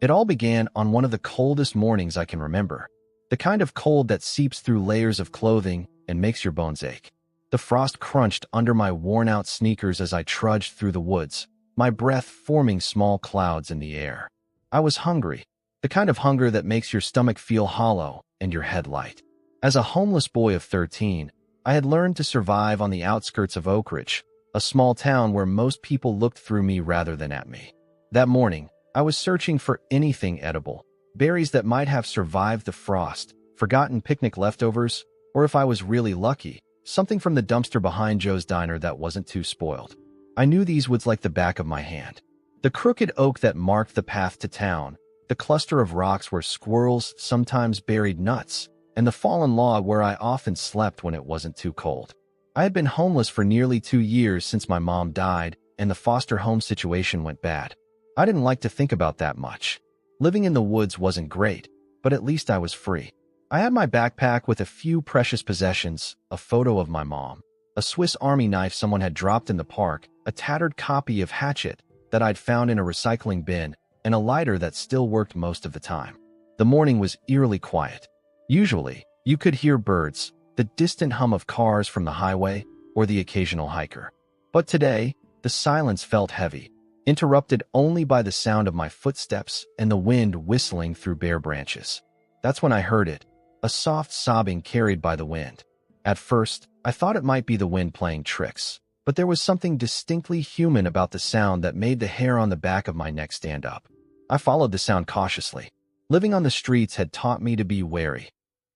It all began on one of the coldest mornings I can remember. The kind of cold that seeps through layers of clothing and makes your bones ache. The frost crunched under my worn-out sneakers as I trudged through the woods, my breath forming small clouds in the air. I was hungry, the kind of hunger that makes your stomach feel hollow and your head light. As a homeless boy of 13, I had learned to survive on the outskirts of Oak Ridge, a small town where most people looked through me rather than at me. That morning, I was searching for anything edible, berries that might have survived the frost, forgotten picnic leftovers, or if I was really lucky, something from the dumpster behind Joe's Diner that wasn't too spoiled. I knew these woods like the back of my hand. The crooked oak that marked the path to town, the cluster of rocks where squirrels sometimes buried nuts, and the fallen log where I often slept when it wasn't too cold. I had been homeless for nearly 2 years since my mom died, and the foster home situation went bad. I didn't like to think about that much. Living in the woods wasn't great, but at least I was free. I had my backpack with a few precious possessions, a photo of my mom, a Swiss Army knife someone had dropped in the park, a tattered copy of Hatchet that I'd found in a recycling bin, and a lighter that still worked most of the time. The morning was eerily quiet. Usually, you could hear birds, the distant hum of cars from the highway, or the occasional hiker. But today, the silence felt heavy, interrupted only by the sound of my footsteps and the wind whistling through bare branches. That's when I heard it, a soft sobbing carried by the wind. At first, I thought it might be the wind playing tricks, but there was something distinctly human about the sound that made the hair on the back of my neck stand up. I followed the sound cautiously. Living on the streets had taught me to be wary.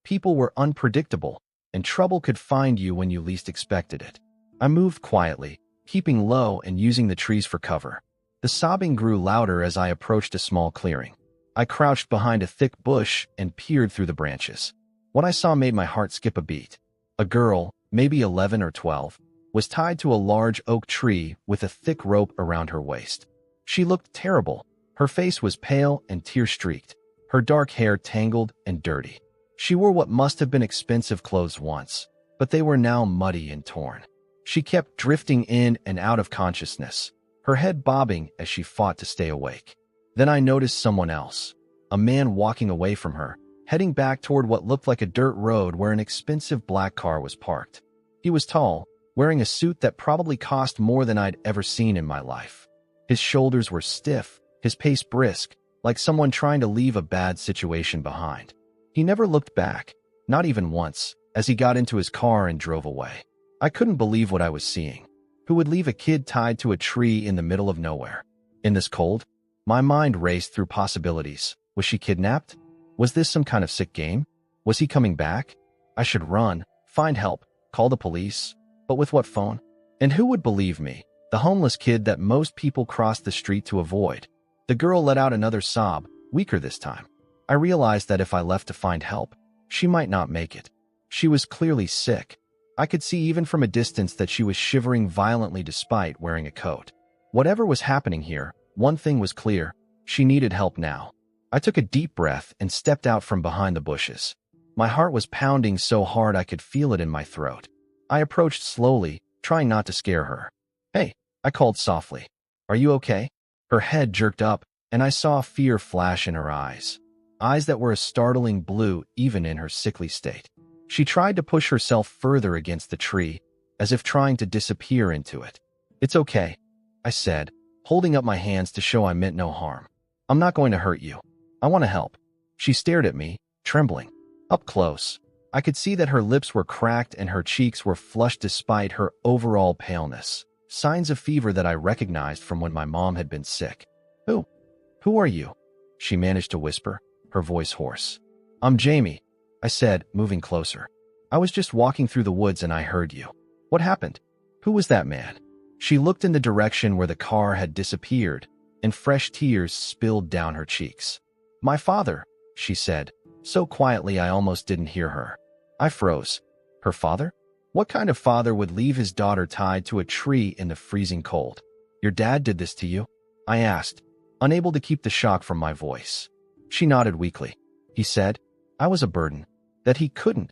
People were unpredictable, and trouble could find you when you least expected it. I moved quietly, keeping low and using the trees for cover. The sobbing grew louder as I approached a small clearing. I crouched behind a thick bush and peered through the branches. What I saw made my heart skip a beat. A girl, maybe 11 or 12, was tied to a large oak tree with a thick rope around her waist. She looked terrible. Her face was pale and tear-streaked, her dark hair tangled and dirty. She wore what must have been expensive clothes once, but they were now muddy and torn. She kept drifting in and out of consciousness, her head bobbing as she fought to stay awake. Then I noticed someone else, a man walking away from her, heading back toward what looked like a dirt road where an expensive black car was parked. He was tall, wearing a suit that probably cost more than I'd ever seen in my life. His shoulders were stiff, his pace brisk, like someone trying to leave a bad situation behind. He never looked back, not even once, as he got into his car and drove away. I couldn't believe what I was seeing. Who would leave a kid tied to a tree in the middle of nowhere? In this cold? My mind raced through possibilities. Was she kidnapped? Was this some kind of sick game? Was he coming back? I should run, find help, call the police. But with what phone? And who would believe me, the homeless kid that most people crossed the street to avoid? The girl let out another sob, weaker this time. I realized that if I left to find help, she might not make it. She was clearly sick. I could see even from a distance that she was shivering violently despite wearing a coat. Whatever was happening here, one thing was clear: she needed help now. I took a deep breath and stepped out from behind the bushes. My heart was pounding so hard I could feel it in my throat. I approached slowly, trying not to scare her. "Hey," I called softly. "Are you okay?" Her head jerked up, and I saw fear flash in her eyes. Eyes that were a startling blue even in her sickly state. She tried to push herself further against the tree, as if trying to disappear into it. "It's okay," I said, holding up my hands to show I meant no harm. "I'm not going to hurt you. I want to help." She stared at me, trembling. Up close, I could see that her lips were cracked and her cheeks were flushed despite her overall paleness, signs of fever that I recognized from when my mom had been sick. Who are you?" she managed to whisper, her voice hoarse. "I'm Jamie," I said, moving closer. "I was just walking through the woods and I heard you. What happened? Who was that man?" She looked in the direction where the car had disappeared, and fresh tears spilled down her cheeks. "My father," she said, so quietly I almost didn't hear her. I froze. Her father? What kind of father would leave his daughter tied to a tree in the freezing cold? "Your dad did this to you?" I asked, unable to keep the shock from my voice. She nodded weakly. "He said I was a burden, that he couldn't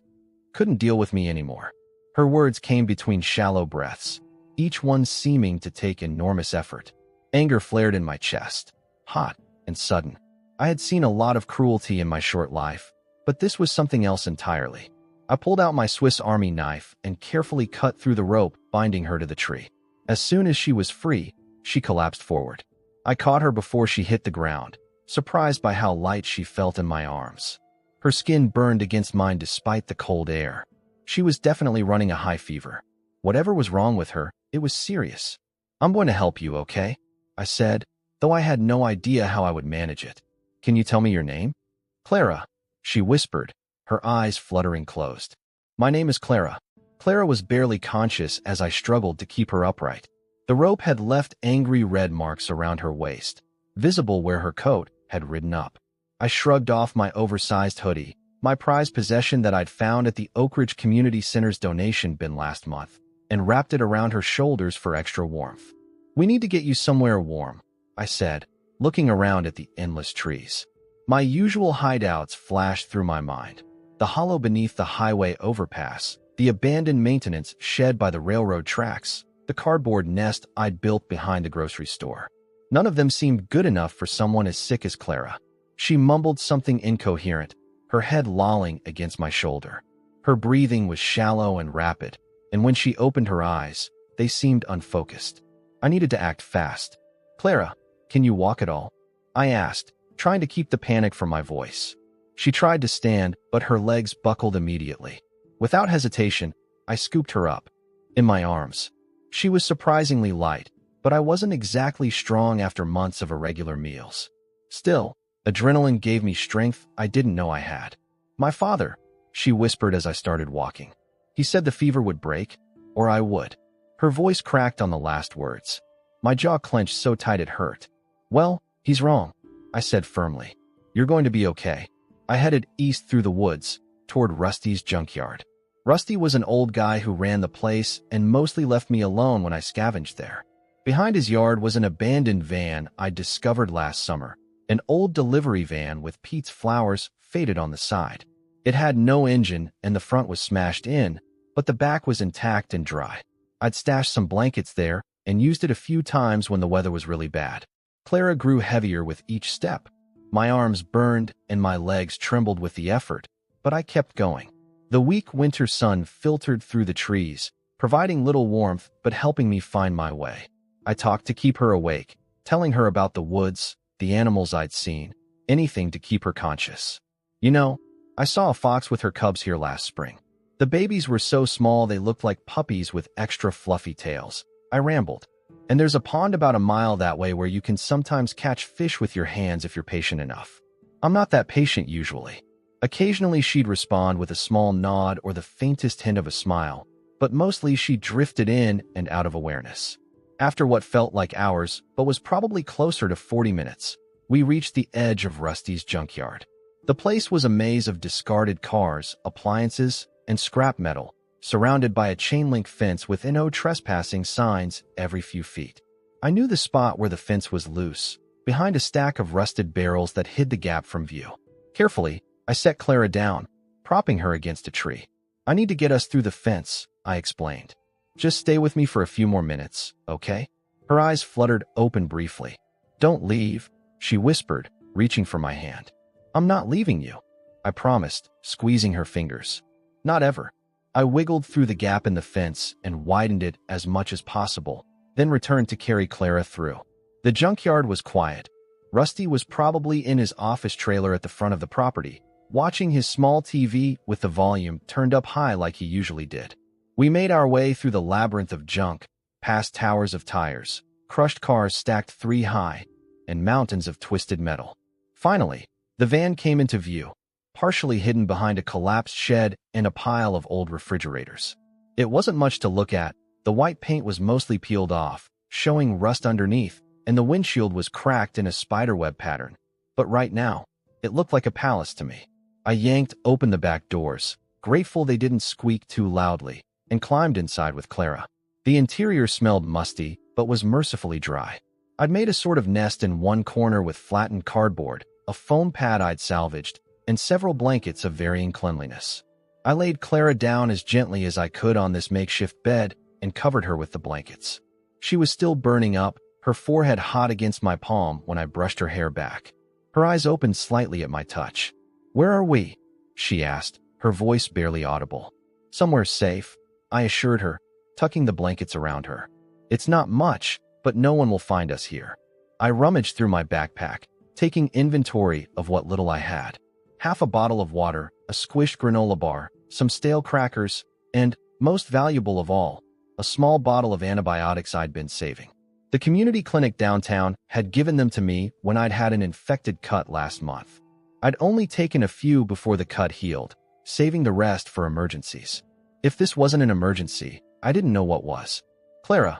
deal with me anymore." Her words came between shallow breaths, each one seeming to take enormous effort. Anger flared in my chest, hot and sudden. I had seen a lot of cruelty in my short life, but this was something else entirely. I pulled out my Swiss Army knife and carefully cut through the rope binding her to the tree. As soon as she was free, she collapsed forward. I caught her before she hit the ground, surprised by how light she felt in my arms. Her skin burned against mine despite the cold air. She was definitely running a high fever. Whatever was wrong with her, it was serious. "I'm going to help you, okay?" I said, though I had no idea how I would manage it. "Can you tell me your name?" "Clara," she whispered, her eyes fluttering closed. "My name is Clara." Clara was barely conscious as I struggled to keep her upright. The rope had left angry red marks around her waist, visible where her coat had ridden up. I shrugged off my oversized hoodie, my prized possession that I'd found at the Oak Ridge Community Center's donation bin last month, and wrapped it around her shoulders for extra warmth. "We need to get you somewhere warm," I said, looking around at the endless trees. My usual hideouts flashed through my mind. The hollow beneath the highway overpass, the abandoned maintenance shed by the railroad tracks, the cardboard nest I'd built behind the grocery store. None of them seemed good enough for someone as sick as Clara. She mumbled something incoherent, her head lolling against my shoulder. Her breathing was shallow and rapid, and when she opened her eyes, they seemed unfocused. I needed to act fast. "Clara, can you walk at all?" I asked, trying to keep the panic from my voice. She tried to stand, but her legs buckled immediately. Without hesitation, I scooped her up in my arms. She was surprisingly light, but I wasn't exactly strong after months of irregular meals. Still, adrenaline gave me strength I didn't know I had. "My father," she whispered as I started walking. "He said the fever would break, or I would." Her voice cracked on the last words. My jaw clenched so tight it hurt. "Well, he's wrong," I said firmly. "You're going to be okay." I headed east through the woods, toward Rusty's junkyard. Rusty was an old guy who ran the place and mostly left me alone when I scavenged there. Behind his yard was an abandoned van I'd discovered last summer, an old delivery van with Pete's flowers faded on the side. It had no engine and the front was smashed in, but the back was intact and dry. I'd stashed some blankets there and used it a few times when the weather was really bad. Clara grew heavier with each step. My arms burned and my legs trembled with the effort, but I kept going. The weak winter sun filtered through the trees, providing little warmth but helping me find my way. I talked to keep her awake, telling her about the woods, the animals I'd seen, anything to keep her conscious. "You know, I saw a fox with her cubs here last spring. The babies were so small they looked like puppies with extra fluffy tails," I rambled. "And there's a pond about a mile that way where you can sometimes catch fish with your hands if you're patient enough." I'm not that patient usually. Occasionally she'd respond with a small nod or the faintest hint of a smile, but mostly she drifted in and out of awareness. After what felt like hours, but was probably closer to 40 minutes, we reached the edge of Rusty's junkyard. The place was a maze of discarded cars, appliances, and scrap metal, surrounded by a chain-link fence with no trespassing signs every few feet. I knew the spot where the fence was loose, behind a stack of rusted barrels that hid the gap from view. Carefully, I set Clara down, propping her against a tree. "I need to get us through the fence," I explained. "Just stay with me for a few more minutes, okay?" Her eyes fluttered open briefly. "Don't leave," she whispered, reaching for my hand. "I'm not leaving you," I promised, squeezing her fingers. "Not ever." I wiggled through the gap in the fence and widened it as much as possible, then returned to carry Clara through. The junkyard was quiet. Rusty was probably in his office trailer at the front of the property, watching his small TV with the volume turned up high like he usually did. We made our way through the labyrinth of junk, past towers of tires, crushed cars stacked 3 high, and mountains of twisted metal. Finally, the van came into view, partially hidden behind a collapsed shed and a pile of old refrigerators. It wasn't much to look at. The white paint was mostly peeled off, showing rust underneath, and the windshield was cracked in a spiderweb pattern. But right now, it looked like a palace to me. I yanked open the back doors, grateful they didn't squeak too loudly, and climbed inside with Clara. The interior smelled musty, but was mercifully dry. I'd made a sort of nest in one corner with flattened cardboard, a foam pad I'd salvaged, and several blankets of varying cleanliness. I laid Clara down as gently as I could on this makeshift bed and covered her with the blankets. She was still burning up, her forehead hot against my palm when I brushed her hair back. Her eyes opened slightly at my touch. "Where are we?" she asked, her voice barely audible. "Somewhere safe," I assured her, tucking the blankets around her. "It's not much, but no one will find us here." I rummaged through my backpack, taking inventory of what little I had. Half a bottle of water, a squished granola bar, some stale crackers, and, most valuable of all, a small bottle of antibiotics I'd been saving. The community clinic downtown had given them to me when I'd had an infected cut last month. I'd only taken a few before the cut healed, saving the rest for emergencies. If this wasn't an emergency, I didn't know what was. "Clara,"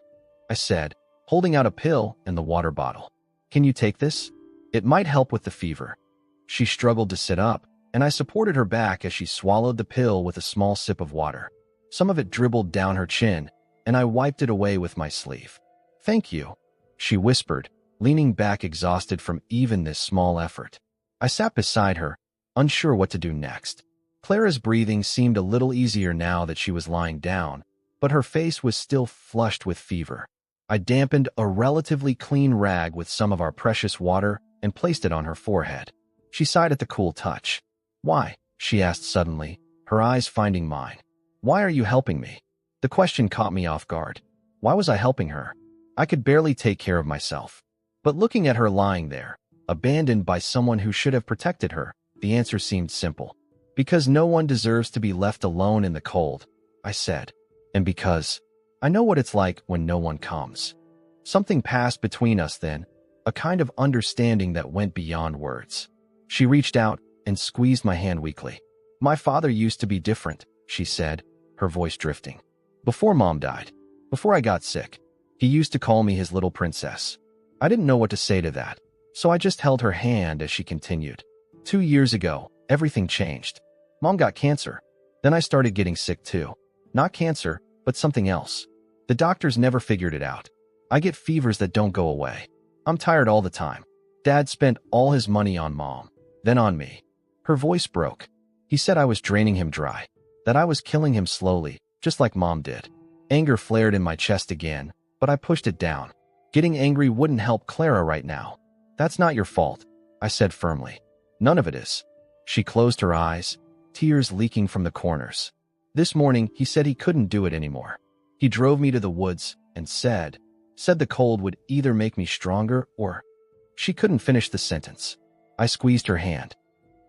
I said, holding out a pill and the water bottle. "Can you take this? It might help with the fever." She struggled to sit up, and I supported her back as she swallowed the pill with a small sip of water. Some of it dribbled down her chin, and I wiped it away with my sleeve. "Thank you," she whispered, leaning back exhausted from even this small effort. I sat beside her, unsure what to do next. Clara's breathing seemed a little easier now that she was lying down, but her face was still flushed with fever. I dampened a relatively clean rag with some of our precious water and placed it on her forehead. She sighed at the cool touch. "Why?" she asked suddenly, her eyes finding mine. "Why are you helping me?" The question caught me off guard. Why was I helping her? I could barely take care of myself. But looking at her lying there, abandoned by someone who should have protected her, the answer seemed simple. "Because no one deserves to be left alone in the cold," I said. "And because I know what it's like when no one comes." Something passed between us then, a kind of understanding that went beyond words. She reached out and squeezed my hand weakly. "My father used to be different," she said, her voice drifting. "Before Mom died, before I got sick, he used to call me his little princess." I didn't know what to say to that, so I just held her hand as she continued. 2 years ago, everything changed. Mom got cancer. Then I started getting sick too. Not cancer, but something else. The doctors never figured it out. I get fevers that don't go away. I'm tired all the time. Dad spent all his money on Mom, then on me. Her voice broke. He said I was draining him dry, that I was killing him slowly, just like Mom did. Anger flared in my chest again, but I pushed it down. Getting angry wouldn't help Clara right now. "That's not your fault," I said firmly. "None of it is." She closed her eyes, tears leaking from the corners. "This morning, he said he couldn't do it anymore. He drove me to the woods and said the cold would either make me stronger or—" She couldn't finish the sentence. I squeezed her hand.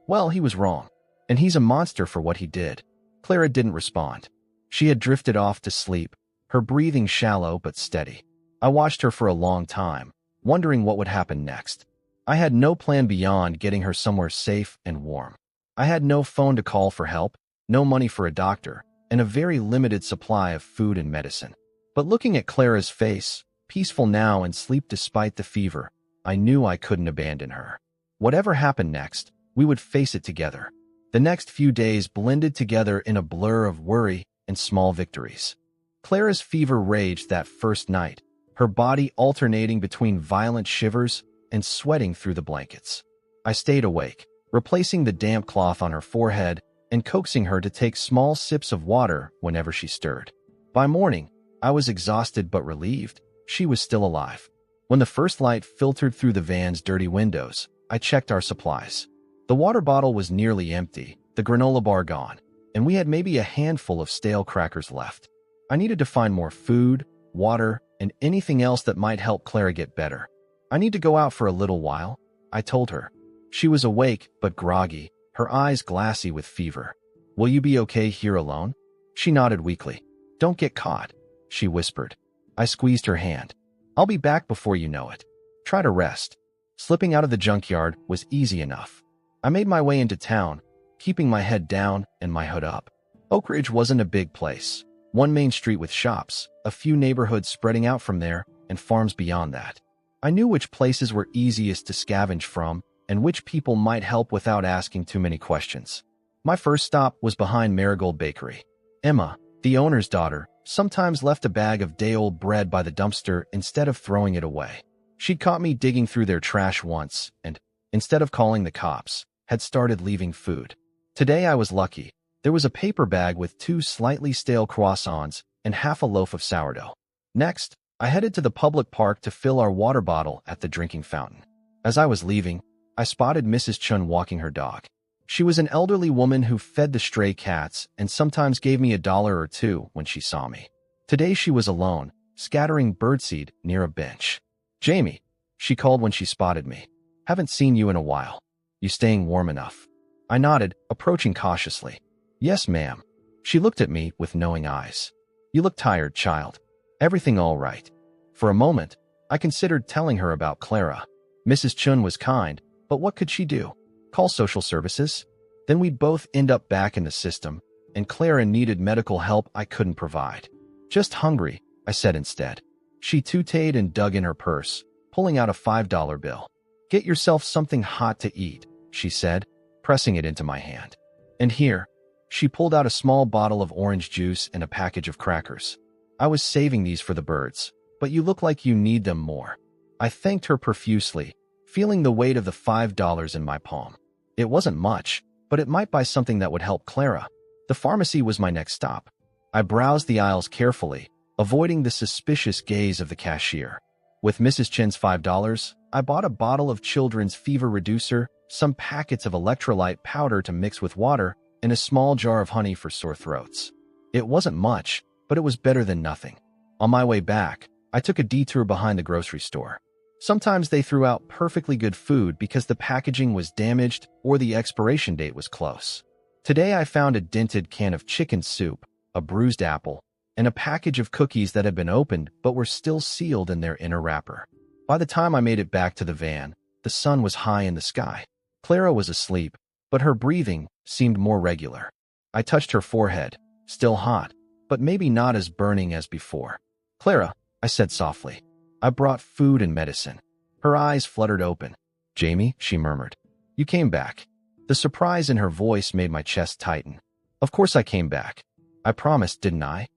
"Well, he was wrong, and he's a monster for what he did." Clara didn't respond. She had drifted off to sleep, her breathing shallow but steady. I watched her for a long time, wondering what would happen next. I had no plan beyond getting her somewhere safe and warm. I had no phone to call for help, no money for a doctor, and a very limited supply of food and medicine. But looking at Clara's face, peaceful now and asleep despite the fever, I knew I couldn't abandon her. Whatever happened next, we would face it together. The next few days blended together in a blur of worry and small victories. Clara's fever raged that first night, her body alternating between violent shivers and sweating through the blankets. I stayed awake, replacing the damp cloth on her forehead and coaxing her to take small sips of water whenever she stirred. By morning, I was exhausted but relieved. She was still alive. When the first light filtered through the van's dirty windows, I checked our supplies. The water bottle was nearly empty, the granola bar gone, and we had maybe a handful of stale crackers left. I needed to find more food, water, and anything else that might help Clara get better. "I need to go out for a little while," I told her. She was awake but groggy, her eyes glassy with fever. "Will you be okay here alone?" She nodded weakly. "Don't get caught," she whispered. I squeezed her hand. "I'll be back before you know it. Try to rest." Slipping out of the junkyard was easy enough. I made my way into town, keeping my head down and my hood up. Oak Ridge wasn't a big place. One main street with shops, a few neighborhoods spreading out from there, and farms beyond that. I knew which places were easiest to scavenge from and which people might help without asking too many questions. My first stop was behind Marigold Bakery. Emma, the owner's daughter, sometimes left a bag of day-old bread by the dumpster instead of throwing it away. She'd caught me digging through their trash once and, instead of calling the cops, had started leaving food. Today I was lucky. There was a paper bag with 2 slightly stale croissants and half a loaf of sourdough. Next, I headed to the public park to fill our water bottle at the drinking fountain. As I was leaving, I spotted Mrs. Chun walking her dog. She was an elderly woman who fed the stray cats and sometimes gave me $1 or $2 when she saw me. Today she was alone, scattering birdseed near a bench. "Jamie," she called when she spotted me. "Haven't seen you in a while. You staying warm enough?" I nodded, approaching cautiously. "Yes, ma'am." She looked at me with knowing eyes. "You look tired, child. Everything all right?" For a moment, I considered telling her about Clara. Mrs. Chun was kind, but what could she do? Call social services? Then we'd both end up back in the system, and Clara needed medical help I couldn't provide. "Just hungry," I said instead. She tooted and dug in her purse, pulling out a $5 bill. "Get yourself something hot to eat," she said, pressing it into my hand. "And here." She pulled out a small bottle of orange juice and a package of crackers. "I was saving these for the birds, but you look like you need them more." I thanked her profusely, feeling the weight of the $5 in my palm. It wasn't much, but it might buy something that would help Clara. The pharmacy was my next stop. I browsed the aisles carefully, avoiding the suspicious gaze of the cashier. With Mrs. Chen's $5, I bought a bottle of children's fever reducer, some packets of electrolyte powder to mix with water, and a small jar of honey for sore throats. It wasn't much, but it was better than nothing. On my way back, I took a detour behind the grocery store. Sometimes they threw out perfectly good food because the packaging was damaged or the expiration date was close. Today I found a dented can of chicken soup, a bruised apple, and a package of cookies that had been opened but were still sealed in their inner wrapper. By the time I made it back to the van, the sun was high in the sky. Clara was asleep, but her breathing seemed more regular. I touched her forehead, still hot, but maybe not as burning as before. "Clara," I said softly, "I brought food and medicine." Her eyes fluttered open. "Jamie," she murmured, "you came back." The surprise in her voice made my chest tighten. Of course I came back. I promised, didn't I?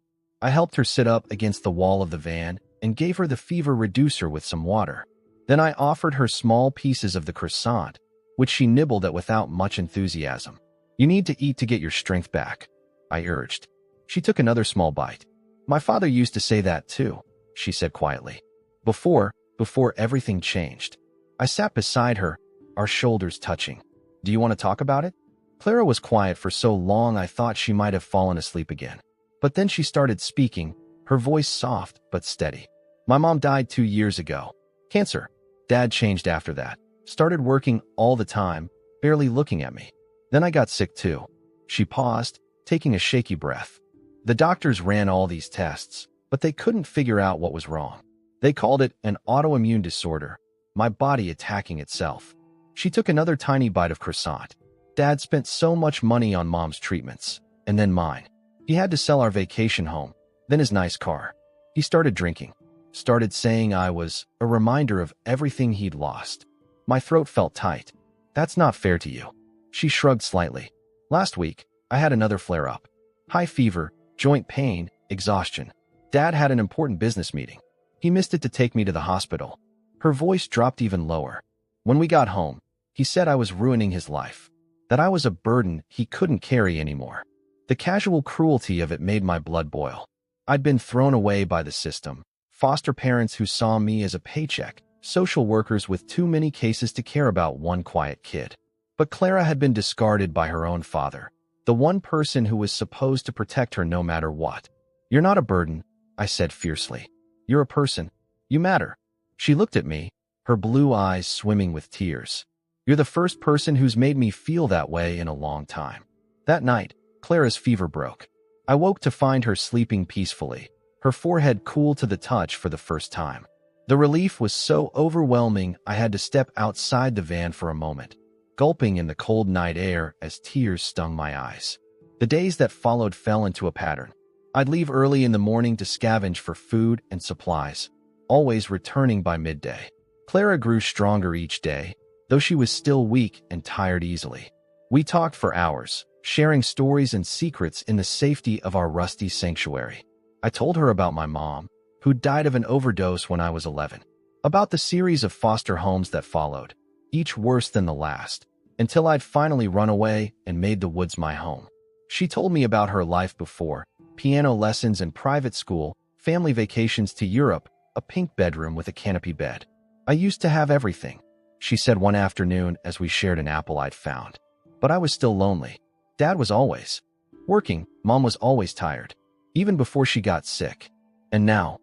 I helped her sit up against the wall of the van and gave her the fever reducer with some water. Then I offered her small pieces of the croissant, which she nibbled at without much enthusiasm. "You need to eat to get your strength back," I urged. She took another small bite. "My father used to say that too," she said quietly. Before everything changed. I sat beside her, our shoulders touching. "Do you want to talk about it?" Clara was quiet for so long I thought she might have fallen asleep again. But then she started speaking, her voice soft but steady. "My mom died 2 years ago. Cancer. Dad changed after that. Started working all the time, barely looking at me. Then I got sick too." She paused, taking a shaky breath. "The doctors ran all these tests, but they couldn't figure out what was wrong. They called it an autoimmune disorder, my body attacking itself." She took another tiny bite of croissant. "Dad spent so much money on mom's treatments, and then mine. He had to sell our vacation home, then his nice car. He started drinking, started saying I was a reminder of everything he'd lost." My throat felt tight. "That's not fair to you." She shrugged slightly. "Last week, I had another flare-up. High fever, joint pain, exhaustion. Dad had an important business meeting. He missed it to take me to the hospital." Her voice dropped even lower. "When we got home, he said I was ruining his life, that I was a burden he couldn't carry anymore." The casual cruelty of it made my blood boil. I'd been thrown away by the system, foster parents who saw me as a paycheck, social workers with too many cases to care about one quiet kid. But Clara had been discarded by her own father, the one person who was supposed to protect her no matter what. "You're not a burden," I said fiercely. "You're a person. You matter." She looked at me, her blue eyes swimming with tears. "You're the first person who's made me feel that way in a long time." That night, Clara's fever broke. I woke to find her sleeping peacefully, her forehead cool to the touch for the first time. The relief was so overwhelming I had to step outside the van for a moment, gulping in the cold night air as tears stung my eyes. The days that followed fell into a pattern. I'd leave early in the morning to scavenge for food and supplies, always returning by midday. Clara grew stronger each day, though she was still weak and tired easily. We talked for hours, sharing stories and secrets in the safety of our rusty sanctuary. I told her about my mom, who died of an overdose when I was 11, about the series of foster homes that followed, each worse than the last, until I'd finally run away and made the woods my home. She told me about her life before: piano lessons in private school, family vacations to Europe, a pink bedroom with a canopy bed. I used to have everything. she said one afternoon as we shared an apple I'd found. But I was still lonely. Dad was always working, Mom was always tired, even before she got sick. And now?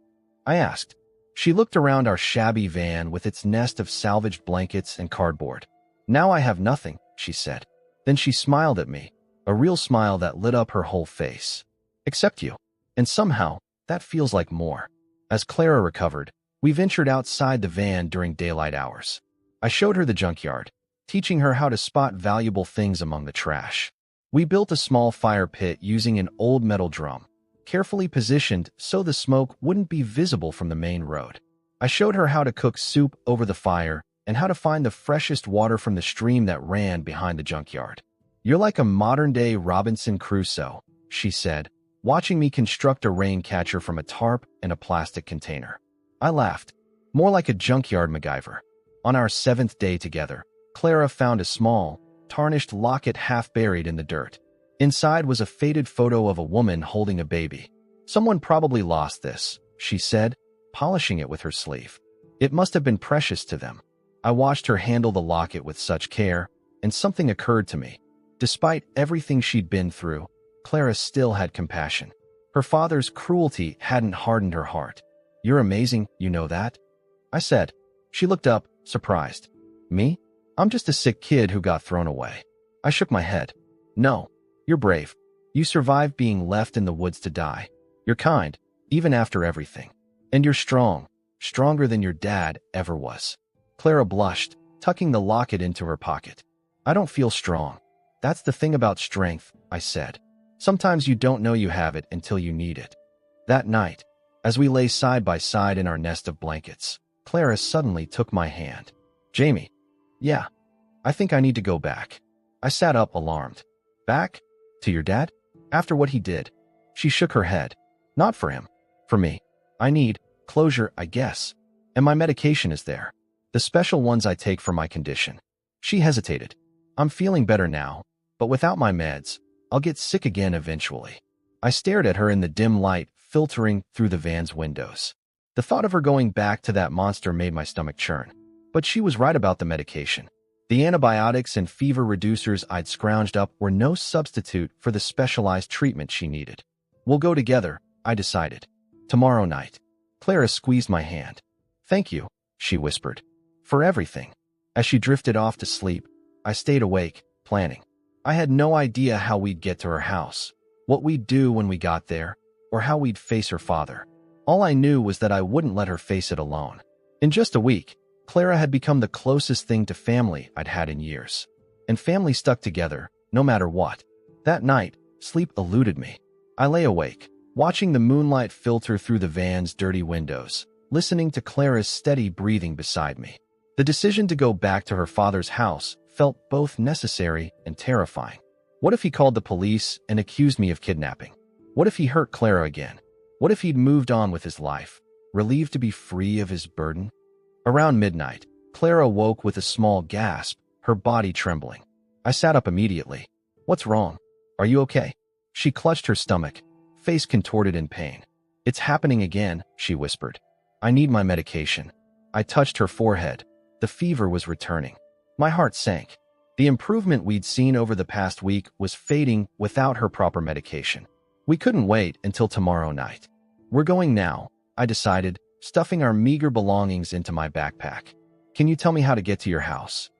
I asked. She looked around our shabby van with its nest of salvaged blankets and cardboard. Now I have nothing, she said. Then she smiled at me, a real smile that lit up her whole face. Except you. And somehow, that feels like more. As Clara recovered, we ventured outside the van during daylight hours. I showed her the junkyard, teaching her how to spot valuable things among the trash. We built a small fire pit using an old metal drum, carefully positioned so the smoke wouldn't be visible from the main road. I showed her how to cook soup over the fire and how to find the freshest water from the stream that ran behind the junkyard. You're like a modern-day Robinson Crusoe, she said, watching me construct a rain catcher from a tarp and a plastic container. I laughed. More like a junkyard MacGyver. On our 7th day together, Clara found a small, tarnished locket half buried in the dirt. Inside was a faded photo of a woman holding a baby. Someone probably lost this, she said, polishing it with her sleeve. It must have been precious to them. I watched her handle the locket with such care, and something occurred to me. Despite everything she'd been through, Clara still had compassion. Her father's cruelty hadn't hardened her heart. You're amazing, you know that? I said. She looked up, surprised. Me? I'm just a sick kid who got thrown away. I shook my head. No, you're brave. You survived being left in the woods to die. You're kind, even after everything. And you're strong, stronger than your dad ever was. Clara blushed, tucking the locket into her pocket. I don't feel strong. That's the thing about strength, I said. Sometimes you don't know you have it until you need it. That night, as we lay side by side in our nest of blankets, Clara suddenly took my hand. Jamie. Yeah, I think I need to go back. I sat up, alarmed. Back? To your dad? After what he did? She shook her head. Not for him. For me. I need closure, I guess. And my medication is there. The special ones I take for my condition. She hesitated. I'm feeling better now, but without my meds, I'll get sick again eventually. I stared at her in the dim light filtering through the van's windows. The thought of her going back to that monster made my stomach churn. But she was right about the medication. The antibiotics and fever reducers I'd scrounged up were no substitute for the specialized treatment she needed. We'll go together, I decided. Tomorrow night. Clara squeezed my hand. Thank you, she whispered. For everything. As she drifted off to sleep, I stayed awake, planning. I had no idea how we'd get to her house, what we'd do when we got there, or how we'd face her father. All I knew was that I wouldn't let her face it alone. In just a week, Clara had become the closest thing to family I'd had in years. And family stuck together, no matter what. That night, sleep eluded me. I lay awake, watching the moonlight filter through the van's dirty windows, listening to Clara's steady breathing beside me. The decision to go back to her father's house felt both necessary and terrifying. What if he called the police and accused me of kidnapping? What if he hurt Clara again? What if he'd moved on with his life, relieved to be free of his burden? Around midnight, Clara woke with a small gasp, her body trembling. I sat up immediately. What's wrong? Are you okay? She clutched her stomach, face contorted in pain. It's happening again, she whispered. I need my medication. I touched her forehead. The fever was returning. My heart sank. The improvement we'd seen over the past week was fading without her proper medication. We couldn't wait until tomorrow night. We're going now, I decided, stuffing our meager belongings into my backpack. Can you tell me how to get to your house?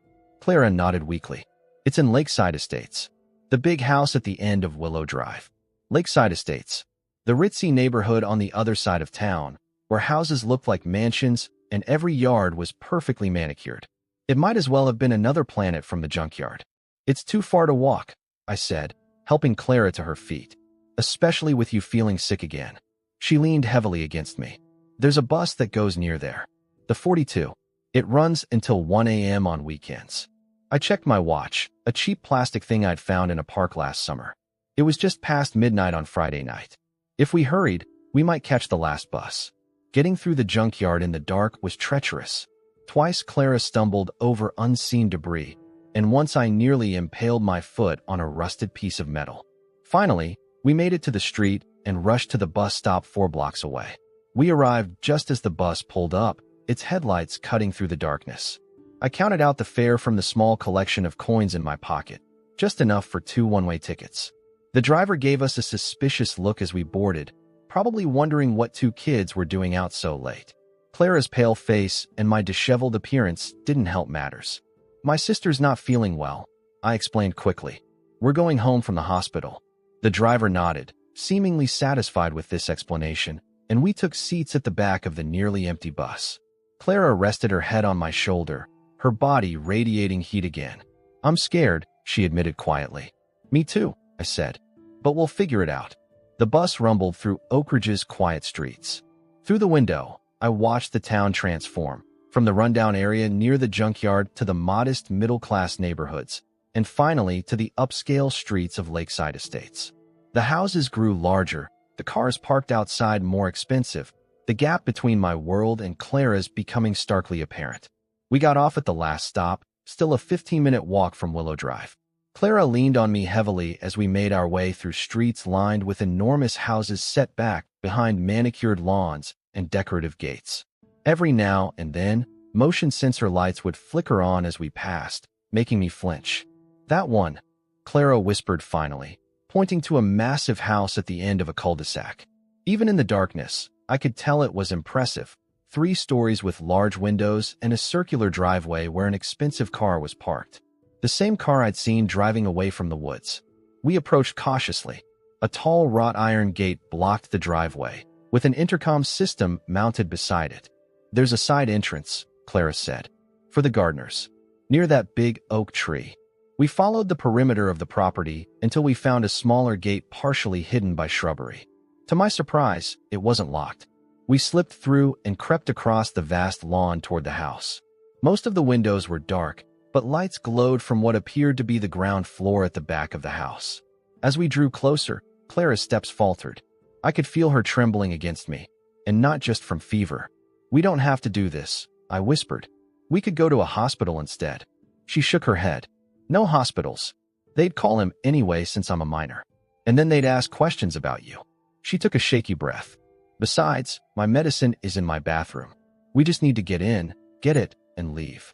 Clara nodded weakly. It's in Lakeside Estates. The big house at the end of Willow Drive. Lakeside Estates. The ritzy neighborhood on the other side of town, where houses looked like mansions and every yard was perfectly manicured. It might as well have been another planet from the junkyard. It's too far to walk, I said, helping Clara to her feet. Especially with you feeling sick again. She leaned heavily against me. There's a bus that goes near there. The 42. It runs until 1 a.m. on weekends. I checked my watch, a cheap plastic thing I'd found in a park last summer. It was just past midnight on Friday night. If we hurried, we might catch the last bus. Getting through the junkyard in the dark was treacherous. Twice Clara stumbled over unseen debris, and once I nearly impaled my foot on a rusted piece of metal. Finally, we made it to the street and rushed to the bus stop 4 blocks away. We arrived just as the bus pulled up, its headlights cutting through the darkness. I counted out the fare from the small collection of coins in my pocket, just enough for 2 one-way tickets. The driver gave us a suspicious look as we boarded, probably wondering what 2 kids were doing out so late. Clara's pale face and my disheveled appearance didn't help matters. My sister's not feeling well, I explained quickly. We're going home from the hospital. The driver nodded, seemingly satisfied with this explanation, and we took seats at the back of the nearly empty bus. Clara rested her head on my shoulder, her body radiating heat again. I'm scared, she admitted quietly. Me too, I said. But we'll figure it out. The bus rumbled through Oak Ridge's quiet streets. Through the window, I watched the town transform, from the rundown area near the junkyard to the modest middle-class neighborhoods, and finally to the upscale streets of Lakeside Estates. The houses grew larger, the cars parked outside more expensive, the gap between my world and Clara's becoming starkly apparent. We got off at the last stop, still a 15-minute walk from Willow Drive. Clara leaned on me heavily as we made our way through streets lined with enormous houses set back behind manicured lawns and decorative gates. Every now and then, motion sensor lights would flicker on as we passed, making me flinch. That one, Clara whispered finally, pointing to a massive house at the end of a cul-de-sac. Even in the darkness, I could tell it was impressive. 3 stories with large windows and a circular driveway where an expensive car was parked. The same car I'd seen driving away from the woods. We approached cautiously. A tall wrought iron gate blocked the driveway, with an intercom system mounted beside it. There's a side entrance, Clara said, for the gardeners, near that big oak tree. We followed the perimeter of the property until we found a smaller gate partially hidden by shrubbery. To my surprise, it wasn't locked. We slipped through and crept across the vast lawn toward the house. Most of the windows were dark, but lights glowed from what appeared to be the ground floor at the back of the house. As we drew closer, Clara's steps faltered. I could feel her trembling against me, and not just from fever. We don't have to do this, I whispered. We could go to a hospital instead. She shook her head. No hospitals. They'd call him anyway since I'm a minor. And then they'd ask questions about you. She took a shaky breath. Besides, my medicine is in my bathroom. We just need to get in, get it, and leave.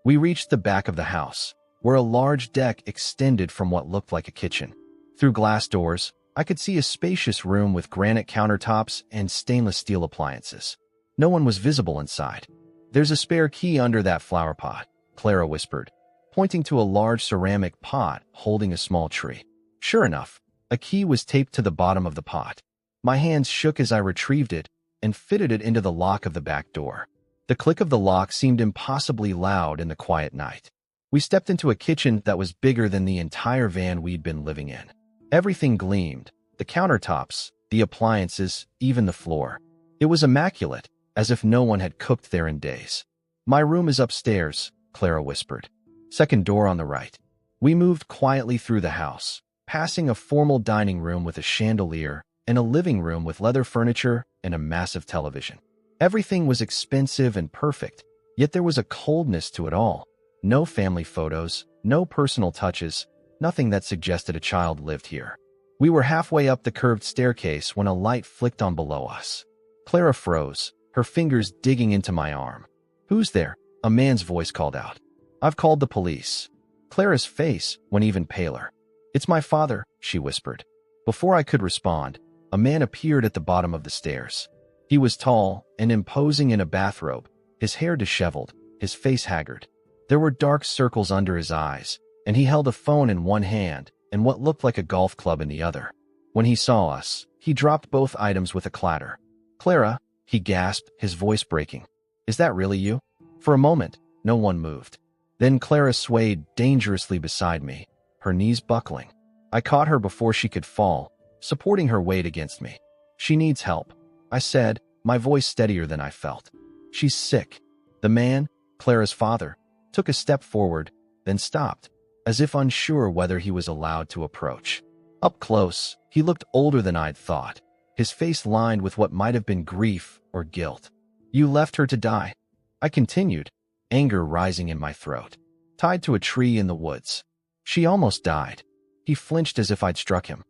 We reached the back of the house, where a large deck extended from what looked like a kitchen. Through glass doors, I could see a spacious room with granite countertops and stainless steel appliances. No one was visible inside. There's a spare key under that flower pot, Clara whispered, pointing to a large ceramic pot holding a small tree. Sure enough, a key was taped to the bottom of the pot. My hands shook as I retrieved it and fitted it into the lock of the back door. The click of the lock seemed impossibly loud in the quiet night. We stepped into a kitchen that was bigger than the entire van we'd been living in. Everything gleamed, the countertops, the appliances, even the floor. It was immaculate, as if no one had cooked there in days. My room is upstairs, Clara whispered. Second door on the right. We moved quietly through the house, passing a formal dining room with a chandelier and a living room with leather furniture and a massive television. Everything was expensive and perfect, yet there was a coldness to it all. No family photos, no personal touches, nothing that suggested a child lived here. We were halfway up the curved staircase when a light flicked on below us. Clara froze, her fingers digging into my arm. Who's there? A man's voice called out. I've called the police. Clara's face went even paler. It's my father, she whispered. Before I could respond, a man appeared at the bottom of the stairs. He was tall and imposing in a bathrobe, his hair disheveled, his face haggard. There were dark circles under his eyes, and he held a phone in one hand and what looked like a golf club in the other. When he saw us, he dropped both items with a clatter. Clara, he gasped, his voice breaking. Is that really you? For a moment, no one moved. Then Clara swayed dangerously beside me, her knees buckling. I caught her before she could fall, supporting her weight against me. She needs help, I said, my voice steadier than I felt. She's sick. The man, Clara's father, took a step forward, then stopped, as if unsure whether he was allowed to approach. Up close, he looked older than I'd thought, his face lined with what might have been grief or guilt. You left her to die, I continued, anger rising in my throat. Tied to a tree in the woods. She almost died. He flinched as if I'd struck him.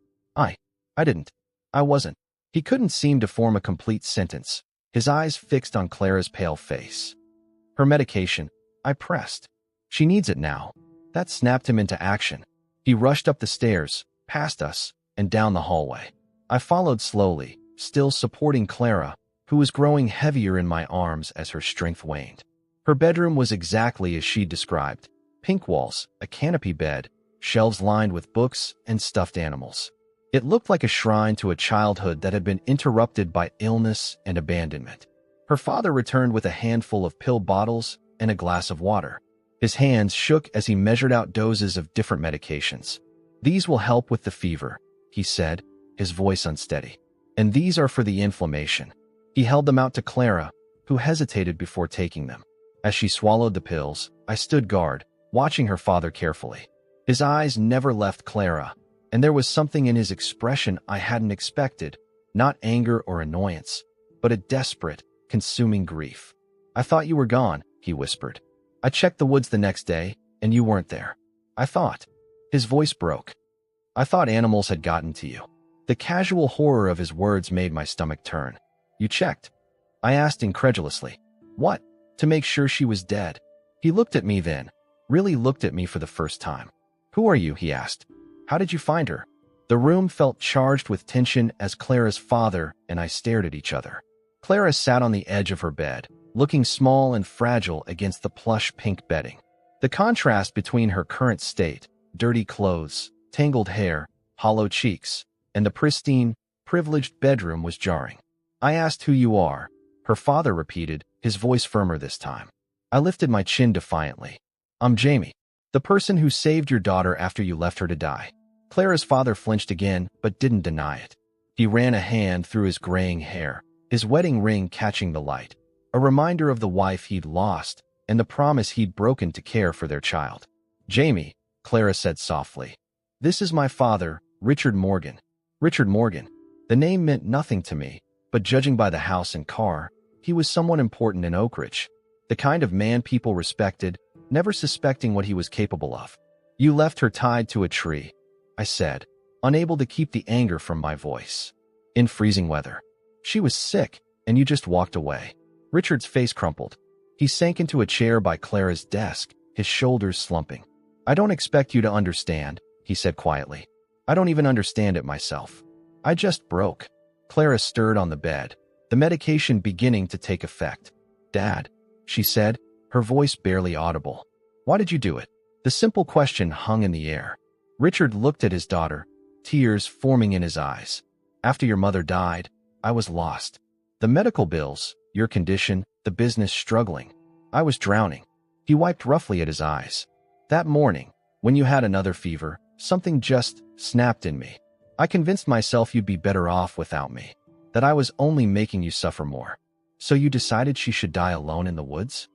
I didn't. I wasn't. He couldn't seem to form a complete sentence, his eyes fixed on Clara's pale face. Her medication, I pressed. She needs it now. That snapped him into action. He rushed up the stairs, past us, and down the hallway. I followed slowly, still supporting Clara, who was growing heavier in my arms as her strength waned. Her bedroom was exactly as she'd described. Pink walls, a canopy bed, shelves lined with books and stuffed animals. It looked like a shrine to a childhood that had been interrupted by illness and abandonment. Her father returned with a handful of pill bottles and a glass of water. His hands shook as he measured out doses of different medications. "These will help with the fever," he said, his voice unsteady. "And these are for the inflammation." He held them out to Clara, who hesitated before taking them. As she swallowed the pills, I stood guard, watching her father carefully. His eyes never left Clara, and there was something in his expression I hadn't expected, not anger or annoyance, but a desperate, consuming grief. "I thought you were gone," he whispered. "I checked the woods the next day, and you weren't there. I thought." His voice broke. "I thought animals had gotten to you." The casual horror of his words made my stomach turn. "You checked?" I asked incredulously. "What?" "To make sure she was dead." He looked at me then, really looked at me for the first time. "Who are you?" he asked. "How did you find her?" The room felt charged with tension as Clara's father and I stared at each other. Clara sat on the edge of her bed, looking small and fragile against the plush pink bedding. The contrast between her current state, dirty clothes, tangled hair, hollow cheeks, and the pristine, privileged bedroom was jarring. "I asked who you are," her father repeated, his voice firmer this time. I lifted my chin defiantly. "I'm Jamie, the person who saved your daughter after you left her to die." Clara's father flinched again, but didn't deny it. He ran a hand through his graying hair, his wedding ring catching the light, a reminder of the wife he'd lost and the promise he'd broken to care for their child. "Jamie," Clara said softly, "this is my father, Richard Morgan." Richard Morgan. The name meant nothing to me, but judging by the house and car, he was someone important in Oak Ridge. The kind of man people respected, never suspecting what he was capable of. "You left her tied to a tree," I said, unable to keep the anger from my voice. "In freezing weather. She was sick, and you just walked away." Richard's face crumpled. He sank into a chair by Clara's desk, his shoulders slumping. "I don't expect you to understand," he said quietly. "I don't even understand it myself. I just broke." Clara stirred on the bed, the medication beginning to take effect. "Dad," she said, her voice barely audible. "Why did you do it?" The simple question hung in the air. Richard looked at his daughter, tears forming in his eyes. "After your mother died, I was lost. The medical bills, your condition, the business struggling. I was drowning." He wiped roughly at his eyes. "That morning, when you had another fever, something just snapped in me. I convinced myself you'd be better off without me, that I was only making you suffer more. So you decided she should die alone in the woods?"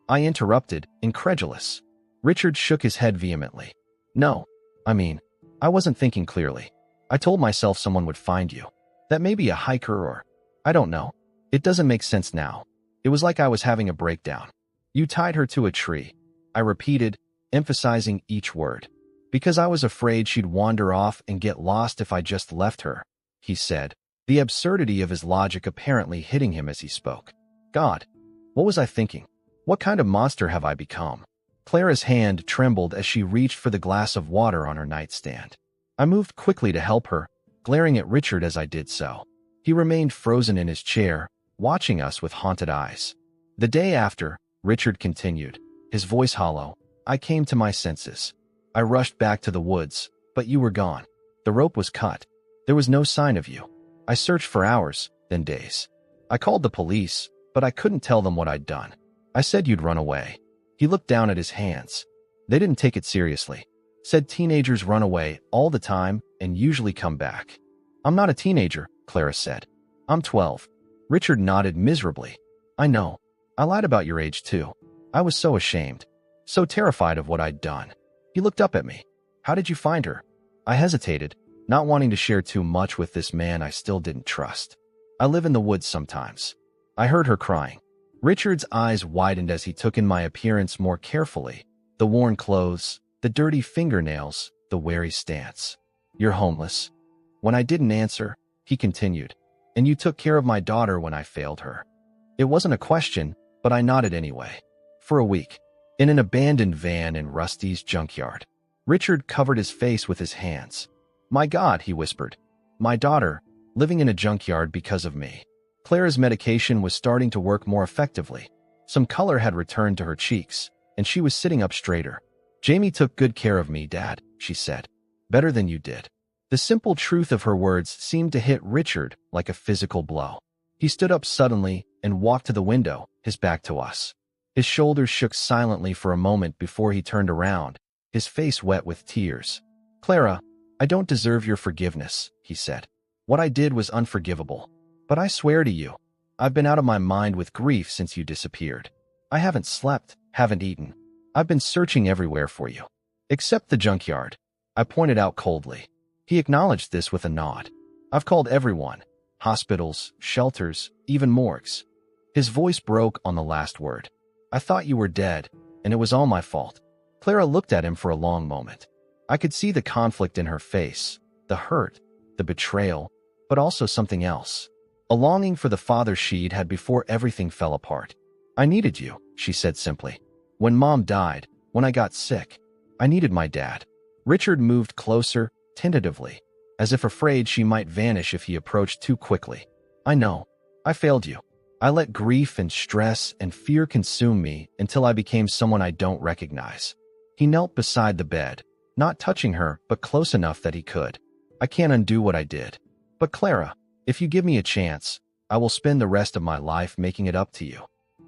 I interrupted, incredulous. Richard shook his head vehemently. "No, I wasn't thinking clearly. I told myself someone would find you. That maybe a hiker or, I don't know. It doesn't make sense now. It was like I was having a breakdown. You tied her to a tree," I repeated, emphasizing each word. "Because I was afraid she'd wander off and get lost if I just left her," he said, the absurdity of his logic apparently hitting him as he spoke. God, what was I thinking? What kind of monster have I become? Clara's hand trembled as she reached for the glass of water on her nightstand. I moved quickly to help her, glaring at Richard as I did so. He remained frozen in his chair, watching us with haunted eyes. "The day after," Richard continued, his voice hollow, "I came to my senses. I rushed back to the woods, but you were gone. The rope was cut. There was no sign of you. I searched for hours, then days. I called the police, but I couldn't tell them what I'd done. I said you'd run away." He looked down at his hands. "They didn't take it seriously. Said teenagers run away all the time and usually come back." "I'm not a teenager," Clara said. "I'm 12. Richard nodded miserably. "I know. I lied about your age too. I was so ashamed. So terrified of what I'd done." He looked up at me. "How did you find her?" I hesitated, not wanting to share too much with this man I still didn't trust. "I live in the woods sometimes." I heard her crying. Richard's eyes widened as he took in my appearance more carefully. The worn clothes, the dirty fingernails, the wary stance. "You're homeless." When I didn't answer, he continued, "And you took care of my daughter when I failed her." It wasn't a question, but I nodded anyway. "For a week." In an abandoned van in Rusty's junkyard. Richard covered his face with his hands. My God, he whispered. My daughter, living in a junkyard because of me. Clara's medication was starting to work more effectively. Some color had returned to her cheeks, and she was sitting up straighter. Jamie took good care of me, Dad, she said. Better than you did. The simple truth of her words seemed to hit Richard like a physical blow. He stood up suddenly and walked to the window, his back to us. His shoulders shook silently for a moment before he turned around, his face wet with tears. Clara, I don't deserve your forgiveness, he said. What I did was unforgivable. But I swear to you, I've been out of my mind with grief since you disappeared. I haven't slept, haven't eaten. I've been searching everywhere for you. Except the junkyard, I pointed out coldly. He acknowledged this with a nod. I've called everyone. Hospitals, shelters, even morgues. His voice broke on the last word. I thought you were dead, and it was all my fault. Clara looked at him for a long moment. I could see the conflict in her face, the hurt, the betrayal, but also something else. A longing for the father she'd had before everything fell apart. I needed you, she said simply. When Mom died, when I got sick, I needed my dad. Richard moved closer, tentatively, as if afraid she might vanish if he approached too quickly. I know. I failed you. I let grief and stress and fear consume me until I became someone I don't recognize. He knelt beside the bed, not touching her, but close enough that he could. I can't undo what I did. But Clara, if you give me a chance, I will spend the rest of my life making it up to you.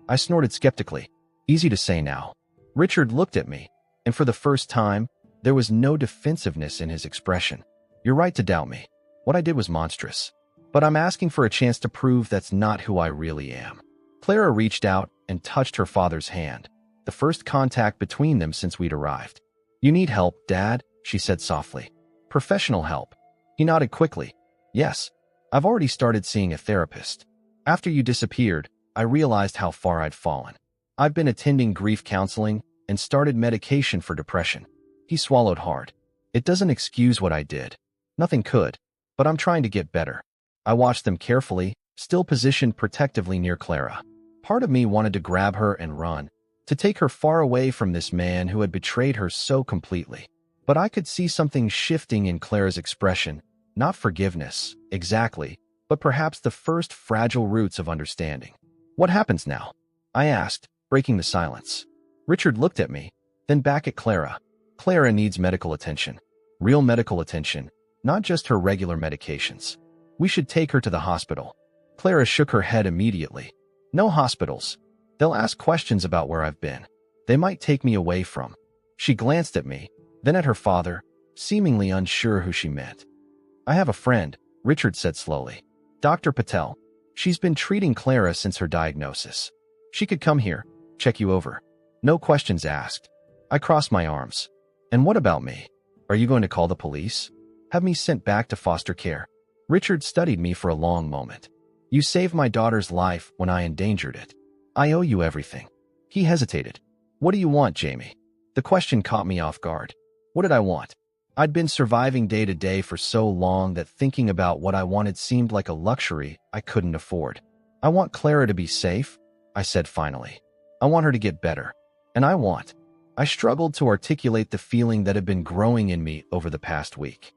I snorted skeptically. Easy to say now. Richard looked at me, and for the first time, there was no defensiveness in his expression. You're right to doubt me. What I did was monstrous. But I'm asking for a chance to prove that's not who I really am. Clara reached out and touched her father's hand, the first contact between them since we'd arrived. You need help, Dad, she said softly. Professional help. He nodded quickly. Yes, I've already started seeing a therapist. After you disappeared, I realized how far I'd fallen. I've been attending grief counseling and started medication for depression. He swallowed hard. It doesn't excuse what I did. Nothing could, but I'm trying to get better. I watched them carefully, still positioned protectively near Clara. Part of me wanted to grab her and run, to take her far away from this man who had betrayed her so completely. But I could see something shifting in Clara's expression, not forgiveness, exactly, but perhaps the first fragile roots of understanding. What happens now? I asked, breaking the silence. Richard looked at me, then back at Clara. Clara needs medical attention. Real medical attention, not just her regular medications. We should take her to the hospital. Clara shook her head immediately. No hospitals. They'll ask questions about where I've been. They might take me away from. She glanced at me, then at her father, seemingly unsure who she meant. I have a friend, Richard said slowly. Dr. Patel. She's been treating Clara since her diagnosis. She could come here, check you over. No questions asked. I crossed my arms. And what about me? Are you going to call the police? Have me sent back to foster care? Richard studied me for a long moment. You saved my daughter's life when I endangered it. I owe you everything. He hesitated. What do you want, Jamie? The question caught me off guard. What did I want? I'd been surviving day to day for so long that thinking about what I wanted seemed like a luxury I couldn't afford. I want Clara to be safe, I said finally. I want her to get better. And I struggled to articulate the feeling that had been growing in me over the past week.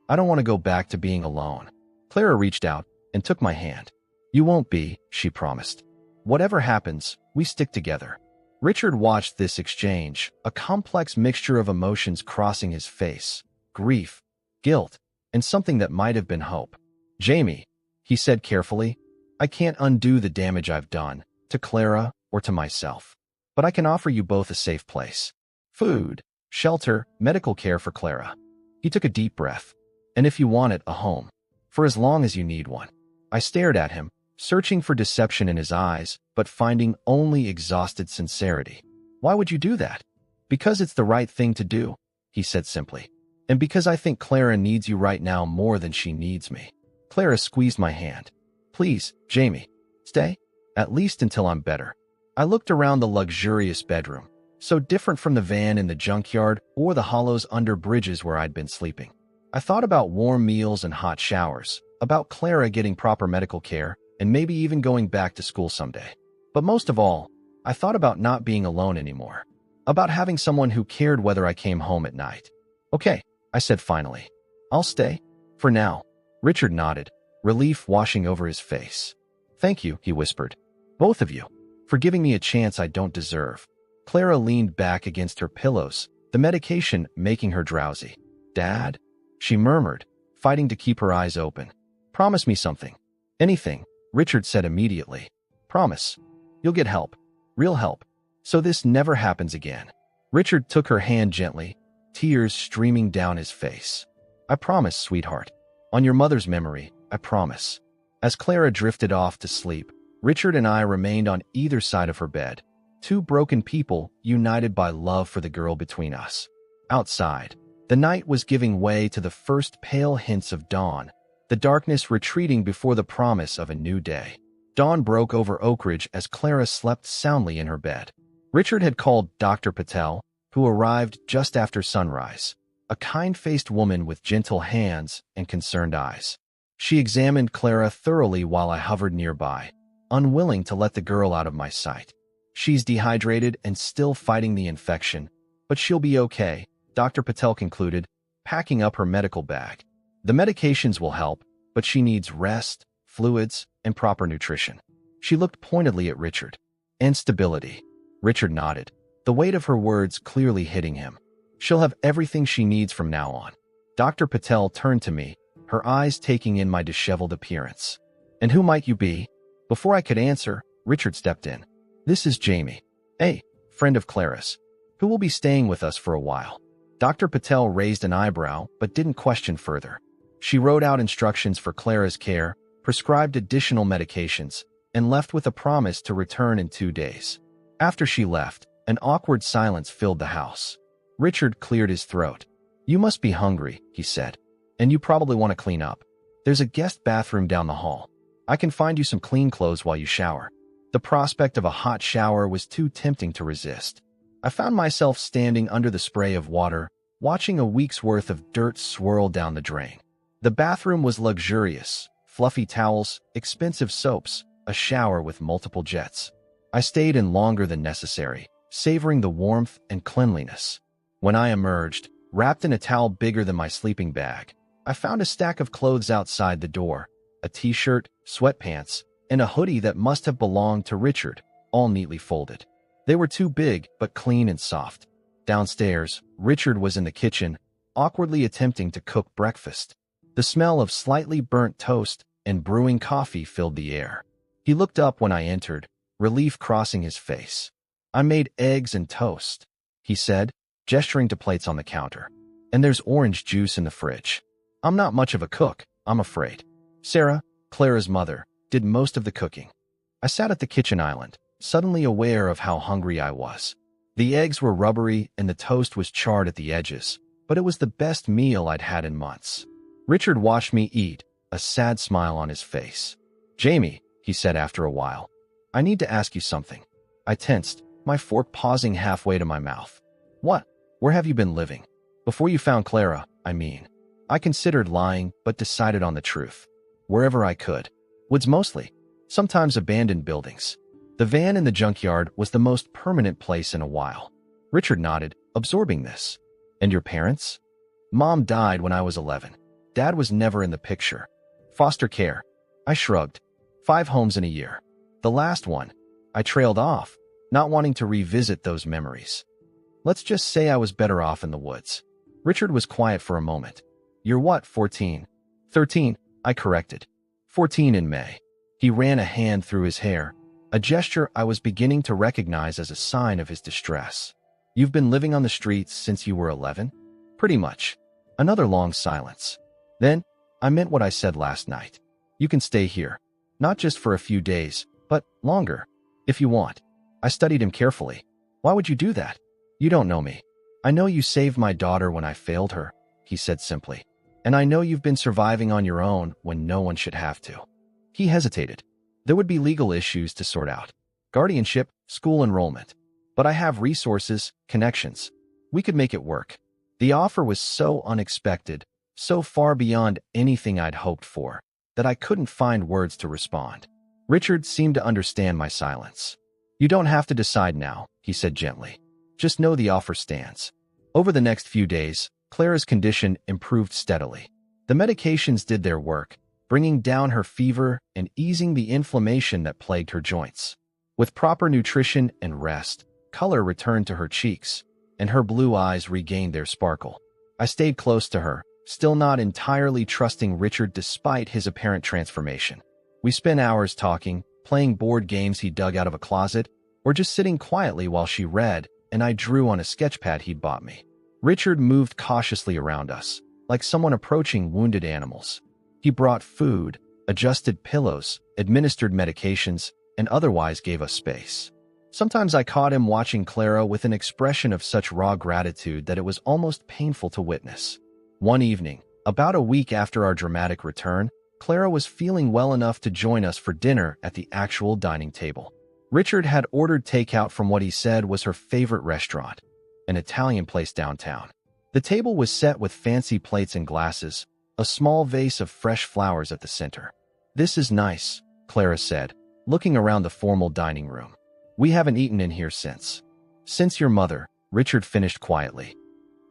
I don't want to go back to being alone. Clara reached out and took my hand. You won't be, she promised. Whatever happens, we stick together. Richard watched this exchange, a complex mixture of emotions crossing his face, grief, guilt, and something that might have been hope. Jamie, he said carefully, I can't undo the damage I've done, to Clara or to myself. But I can offer you both a safe place. Food, shelter, medical care for Clara. He took a deep breath. And if you want it, a home. For as long as you need one. I stared at him, searching for deception in his eyes, but finding only exhausted sincerity. Why would you do that? Because it's the right thing to do, he said simply. And because I think Clara needs you right now more than she needs me. Clara squeezed my hand. Please, Jamie, stay. At least until I'm better. I looked around the luxurious bedroom, so different from the van in the junkyard or the hollows under bridges where I'd been sleeping. I thought about warm meals and hot showers, about Clara getting proper medical care, and maybe even going back to school someday. But most of all, I thought about not being alone anymore. About having someone who cared whether I came home at night. Okay, I said finally. I'll stay. For now. Richard nodded, relief washing over his face. Thank you, he whispered. Both of you. For giving me a chance I don't deserve. Clara leaned back against her pillows, the medication making her drowsy. Dad? She murmured, fighting to keep her eyes open. Promise me something. Anything, Richard said immediately. Promise. You'll get help. Real help. So this never happens again. Richard took her hand gently, tears streaming down his face. I promise, sweetheart. On your mother's memory, I promise. As Clara drifted off to sleep, Richard and I remained on either side of her bed, two broken people united by love for the girl between us. Outside, the night was giving way to the first pale hints of dawn, the darkness retreating before the promise of a new day. Dawn broke over Oak Ridge as Clara slept soundly in her bed. Richard had called Dr. Patel, who arrived just after sunrise, a kind-faced woman with gentle hands and concerned eyes. She examined Clara thoroughly while I hovered nearby, unwilling to let the girl out of my sight. She's dehydrated and still fighting the infection, but she'll be okay, Dr. Patel concluded, packing up her medical bag. The medications will help, but she needs rest, fluids, and proper nutrition. She looked pointedly at Richard. And stability. Richard nodded, the weight of her words clearly hitting him. She'll have everything she needs from now on. Dr. Patel turned to me, her eyes taking in my disheveled appearance. And who might you be? Before I could answer, Richard stepped in. This is Jamie. A friend of Clara's, who will be staying with us for a while. Dr. Patel raised an eyebrow but didn't question further. She wrote out instructions for Clara's care, prescribed additional medications, and left with a promise to return in 2 days. After she left, an awkward silence filled the house. Richard cleared his throat. You must be hungry, he said. And you probably want to clean up. There's a guest bathroom down the hall. I can find you some clean clothes while you shower. The prospect of a hot shower was too tempting to resist. I found myself standing under the spray of water, watching a week's worth of dirt swirl down the drain. The bathroom was luxurious, fluffy towels, expensive soaps, a shower with multiple jets. I stayed in longer than necessary, savoring the warmth and cleanliness. When I emerged, wrapped in a towel bigger than my sleeping bag, I found a stack of clothes outside the door, a t-shirt, sweatpants, and a hoodie that must have belonged to Richard, all neatly folded. They were too big, but clean and soft. Downstairs, Richard was in the kitchen, awkwardly attempting to cook breakfast. The smell of slightly burnt toast and brewing coffee filled the air. He looked up when I entered, relief crossing his face. I made eggs and toast, he said, gesturing to plates on the counter. And there's orange juice in the fridge. I'm not much of a cook, I'm afraid. Sarah, Clara's mother, did most of the cooking. I sat at the kitchen island, suddenly aware of how hungry I was. The eggs were rubbery and the toast was charred at the edges, but it was the best meal I'd had in months. Richard watched me eat, a sad smile on his face. Jamie, he said after a while, I need to ask you something. I tensed, my fork pausing halfway to my mouth. What? Where have you been living? Before you found Clara, I mean. I considered lying, but decided on the truth. Wherever I could. Woods mostly. Sometimes abandoned buildings. The van in the junkyard was the most permanent place in a while. Richard nodded, absorbing this. And your parents? Mom died when I was 11. Dad was never in the picture. Foster care. I shrugged. 5 homes in a year. The last one. I trailed off, not wanting to revisit those memories. Let's just say I was better off in the woods. Richard was quiet for a moment. You're what, 14? 13, I corrected. 14 in May. He ran a hand through his hair, a gesture I was beginning to recognize as a sign of his distress. You've been living on the streets since you were 11? Pretty much. Another long silence. Then, I meant what I said last night. You can stay here. Not just for a few days, but longer, if you want. I studied him carefully. Why would you do that? You don't know me. I know you saved my daughter when I failed her, he said simply. And I know you've been surviving on your own when no one should have to. He hesitated. There would be legal issues to sort out. Guardianship, school enrollment. But I have resources, connections. We could make it work. The offer was so unexpected, so far beyond anything I'd hoped for, that I couldn't find words to respond. Richard seemed to understand my silence. You don't have to decide now, he said gently. Just know the offer stands. Over the next few days, Clara's condition improved steadily. The medications did their work, bringing down her fever and easing the inflammation that plagued her joints. With proper nutrition and rest, color returned to her cheeks, and her blue eyes regained their sparkle. I stayed close to her, still not entirely trusting Richard despite his apparent transformation. We spent hours talking, playing board games he dug out of a closet, or just sitting quietly while she read and I drew on a sketchpad he'd bought me. Richard moved cautiously around us, like someone approaching wounded animals. He brought food, adjusted pillows, administered medications, and otherwise gave us space. Sometimes I caught him watching Clara with an expression of such raw gratitude that it was almost painful to witness. One evening, about a week after our dramatic return, Clara was feeling well enough to join us for dinner at the actual dining table. Richard had ordered takeout from what he said was her favorite restaurant, an Italian place downtown. The table was set with fancy plates and glasses, a small vase of fresh flowers at the center. "This is nice," Clara said, looking around the formal dining room. "We haven't eaten in here since your mother," Richard finished quietly.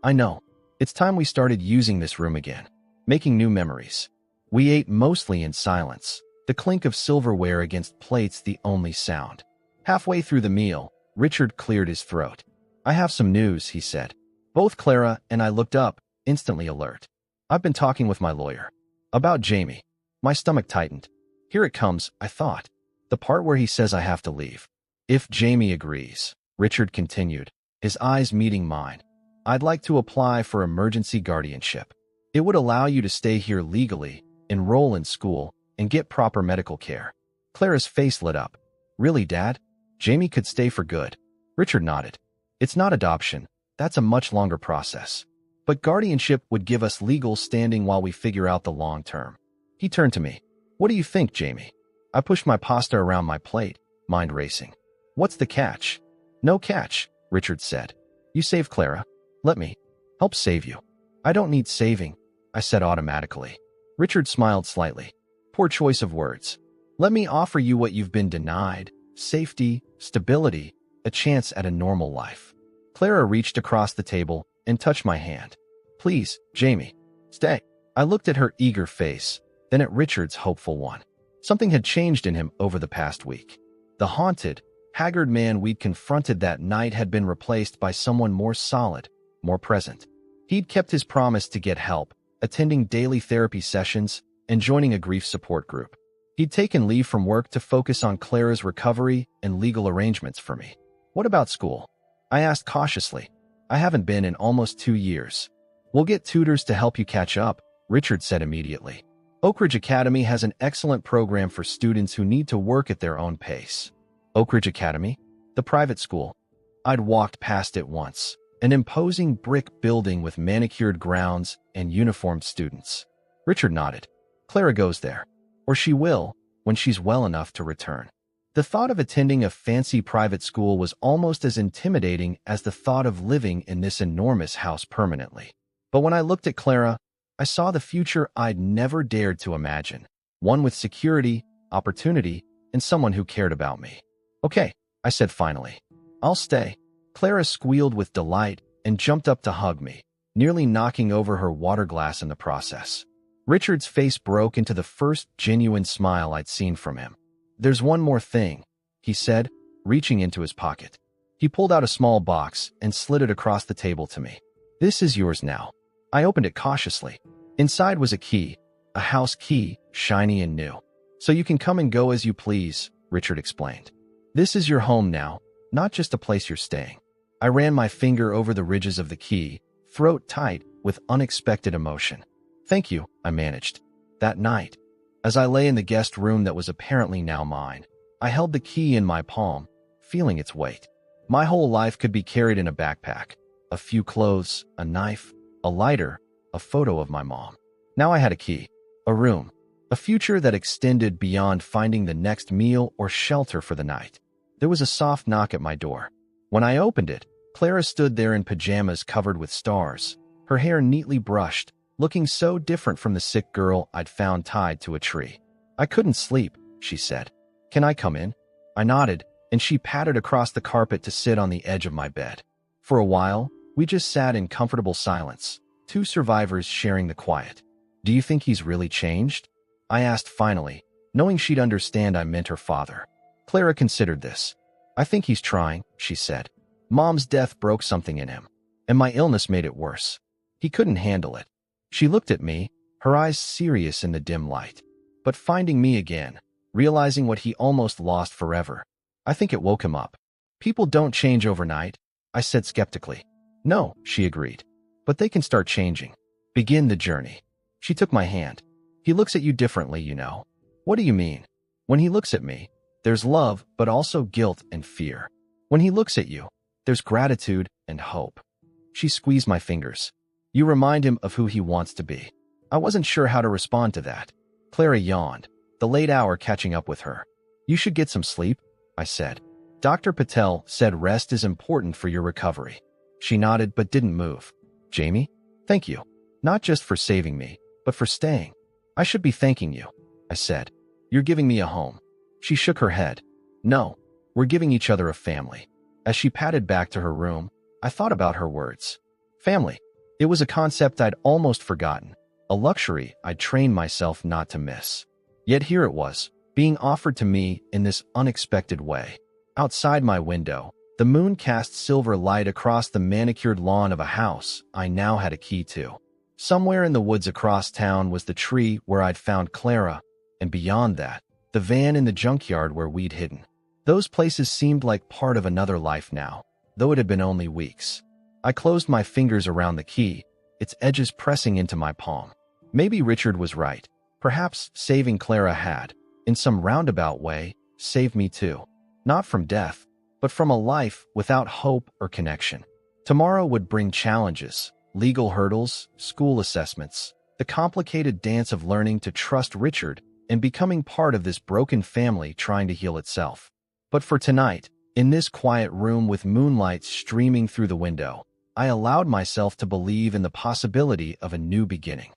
"I know. It's time we started using this room again, making new memories." We ate mostly in silence, the clink of silverware against plates the only sound. Halfway through the meal, Richard cleared his throat. "I have some news," he said. Both Clara and I looked up, instantly alert. "I've been talking with my lawyer. About Jamie." My stomach tightened. Here it comes, I thought. The part where he says I have to leave. "If Jamie agrees," Richard continued, his eyes meeting mine, "I'd like to apply for emergency guardianship. It would allow you to stay here legally, enroll in school, and get proper medical care." Clara's face lit up. "Really, Dad? Jamie could stay for good?" Richard nodded. "It's not adoption. That's a much longer process. But guardianship would give us legal standing while we figure out the long term." He turned to me. "What do you think, Jamie?" I pushed my pasta around my plate, mind racing. "What's the catch?" "No catch," Richard said. "You save Clara. Let me help save you." "I don't need saving," I said automatically. Richard smiled slightly. "Poor choice of words. Let me offer you what you've been denied: safety, stability, a chance at a normal life." Clara reached across the table and touched my hand. "Please, Jamie, stay." I looked at her eager face, then at Richard's hopeful one. Something had changed in him over the past week. The haunted, haggard man we'd confronted that night had been replaced by someone more solid, more present. He'd kept his promise to get help, attending daily therapy sessions and joining a grief support group. He'd taken leave from work to focus on Clara's recovery and legal arrangements for me. "What about school?" I asked cautiously. "I haven't been in almost 2 years." "We'll get tutors to help you catch up," Richard said immediately. "Oak Ridge Academy has an excellent program for students who need to work at their own pace." Oak Ridge Academy? The private school? I'd walked past it once, an imposing brick building with manicured grounds and uniformed students. Richard nodded. "Clara goes there. Or she will, when she's well enough to return." The thought of attending a fancy private school was almost as intimidating as the thought of living in this enormous house permanently. But when I looked at Clara, I saw the future I'd never dared to imagine, one with security, opportunity, and someone who cared about me. "Okay," I said finally. "I'll stay." Clara squealed with delight and jumped up to hug me, nearly knocking over her water glass in the process. Richard's face broke into the first genuine smile I'd seen from him. "There's one more thing," he said, reaching into his pocket. He pulled out a small box and slid it across the table to me. "This is yours now." I opened it cautiously. Inside was a key, a house key, shiny and new. "So you can come and go as you please," Richard explained. "This is your home now, not just a place you're staying." I ran my finger over the ridges of the key, throat tight with unexpected emotion. "Thank you," I managed. That night, as I lay in the guest room that was apparently now mine, I held the key in my palm, feeling its weight. My whole life could be carried in a backpack. A few clothes, a knife, a lighter, a photo of my mom. Now I had a key, a room, a future that extended beyond finding the next meal or shelter for the night. There was a soft knock at my door. When I opened it, Clara stood there in pajamas covered with stars, her hair neatly brushed, looking so different from the sick girl I'd found tied to a tree. "I couldn't sleep," she said. "Can I come in?" I nodded, and she pattered across the carpet to sit on the edge of my bed. For a while, we just sat in comfortable silence, two survivors sharing the quiet. Do you think he's really changed? I asked finally, knowing she'd understand I meant her father. Clara considered this. I think he's trying, she said. Mom's death broke something in him, and my illness made it worse. He couldn't handle it. She looked at me, her eyes serious in the dim light. But finding me again, realizing what he almost lost forever, I think it woke him up. People don't change overnight, I said skeptically. No, she agreed. But they can start changing. Begin the journey. She took my hand. He looks at you differently, you know. What do you mean? When he looks at me, there's love, but also guilt and fear. When he looks at you, there's gratitude and hope. She squeezed my fingers. You remind him of who he wants to be. I wasn't sure how to respond to that. Clara yawned, the late hour catching up with her. You should get some sleep, I said. Dr. Patel said rest is important for your recovery. She nodded but didn't move. Jamie, thank you. Not just for saving me, but for staying. I should be thanking you, I said. You're giving me a home. She shook her head. No, we're giving each other a family. As she padded back to her room, I thought about her words. Family. It was a concept I'd almost forgotten, a luxury I'd trained myself not to miss. Yet here it was, being offered to me in this unexpected way. Outside my window, the moon cast silver light across the manicured lawn of a house I now had a key to. Somewhere in the woods across town was the tree where I'd found Clara, and beyond that, the van in the junkyard where we'd hidden. Those places seemed like part of another life now, though it had been only weeks. I closed my fingers around the key, its edges pressing into my palm. Maybe Richard was right. Perhaps saving Clara had, in some roundabout way, saved me too. Not from death, but from a life without hope or connection. Tomorrow would bring challenges, legal hurdles, school assessments, the complicated dance of learning to trust Richard and becoming part of this broken family trying to heal itself. But for tonight, in this quiet room with moonlight streaming through the window, I allowed myself to believe in the possibility of a new beginning.